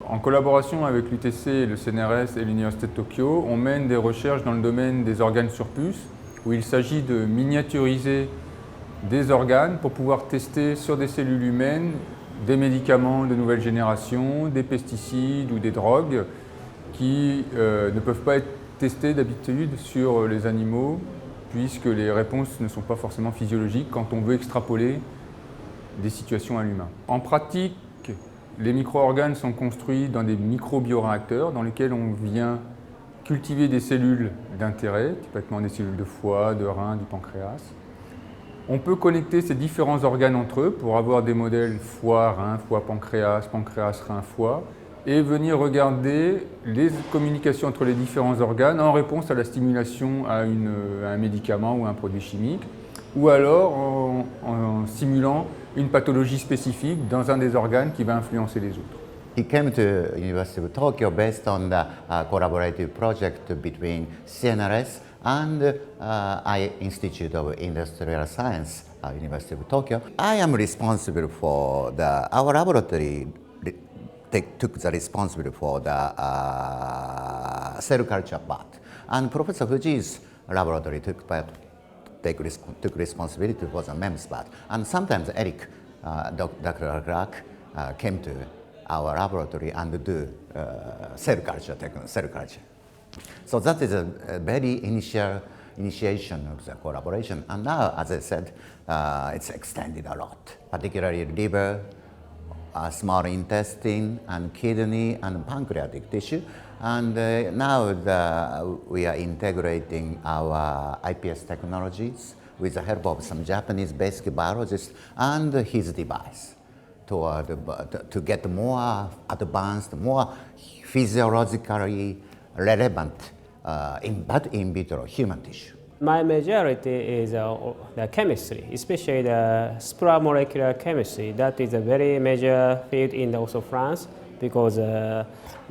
En collaboration avec l'UTC, le CNRS et l'Université de Tokyo, on mène des recherches dans le domaine des organes sur puce, où il s'agit de miniaturiser des organes pour pouvoir tester sur des cellules humaines des médicaments de nouvelle génération, des pesticides ou des drogues qui ne peuvent pas être testés d'habitude sur les animaux, puisque les réponses ne sont pas forcément physiologiques quand on veut extrapoler des situations à l'humain. En pratique, les micro-organes sont construits dans des micro-bioréacteurs dans lesquels on vient cultiver des cellules d'intérêt, typiquement des cellules de foie, de rein, du pancréas. On peut connecter ces différents organes entre eux pour avoir des modèles foie, rein, foie, pancréas, pancréas, rein, foie, et venir regarder les communications entre les différents organes en réponse à la stimulation à un médicament ou à un produit chimique, ou alors en simulant une pathologie spécifique dans un des organes qui va influencer les autres. He came to University of Tokyo based on the collaborative project between CNRS and Institute of Industrial Science, University of Tokyo. I am responsible for our laboratory took the responsibility for the cell culture part, and Professor Fuji's laboratory took responsibility for the MEMS part. And sometimes Eric, Dr. Clark, came to our laboratory and do cell culture. So that is a very initiation of the collaboration. And now, as I said, it's extended a lot, particularly liver, small intestine, and kidney, and pancreatic tissue. And now we are integrating our IPS technologies with the help of some Japanese basic biologists and his device to get more advanced, more physiologically relevant in vitro human tissue. My majority is the chemistry, especially the supramolecular chemistry. That is a very major field in also France because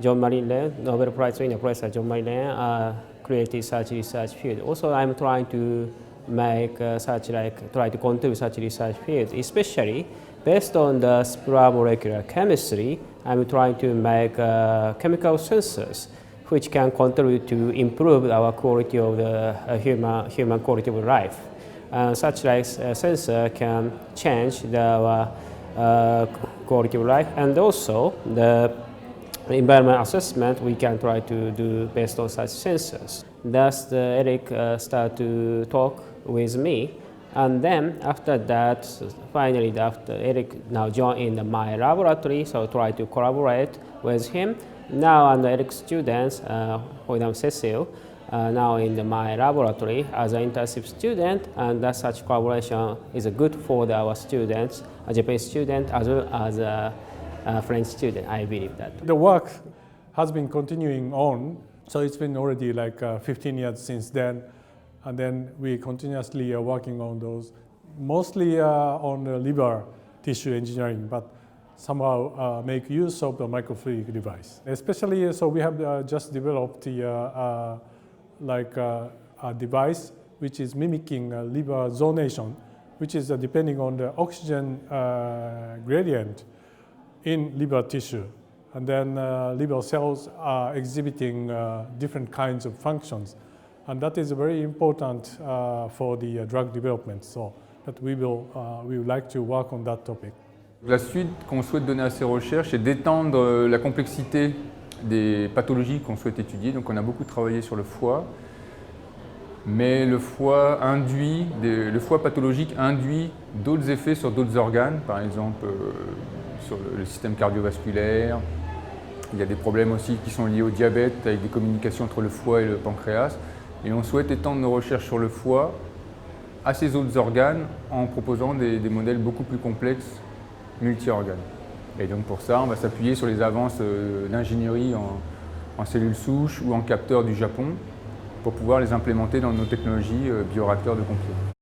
Jean-Marie Le, Nobel Prize winner Professor Jean-Marie Le created such research field. Also, I'm trying to make try to contribute such research field, especially based on the supramolecular chemistry. I'm trying to make chemical sensors which can contribute to improve our quality of the human quality of life. Such like sensor can change the quality of life, and also the environment assessment we can try to do based on such sensors. Thus, Eric started to talk with me, and then after that, finally, after Eric now joined in my laboratory, so try to collaborate with him. Now, and Eric's students, for example, Cecile, now in my laboratory as an internship student, and that such collaboration is good for our students, a Japanese student as well as a French student, I believe that. The work has been continuing on, so it's been already like 15 years since then, and then we continuously are working on those, mostly on the liver tissue engineering, but somehow make use of the microfluidic device. Especially, so we have just developed a device which is mimicking liver zonation, which is depending on the oxygen gradient in liver tissue. And then liver cells are exhibiting different kinds of functions. And that is very important for the drug development. So that we would like to work on that topic. La suite qu'on souhaite donner à ces recherches est d'étendre la complexité des pathologies qu'on souhaite étudier. Donc on a beaucoup travaillé sur le foie, mais le foie pathologique induit d'autres effets sur d'autres organes, par exemple sur le système cardiovasculaire. Il y a des problèmes aussi qui sont liés au diabète avec des communications entre le foie et le pancréas. Et on souhaite étendre nos recherches sur le foie à ces autres organes en proposant des modèles beaucoup plus complexes multi-organes. Et donc pour ça, on va s'appuyer sur les avances d'ingénierie en cellules souches ou en capteurs du Japon pour pouvoir les implémenter dans nos technologies bioréacteurs de complément.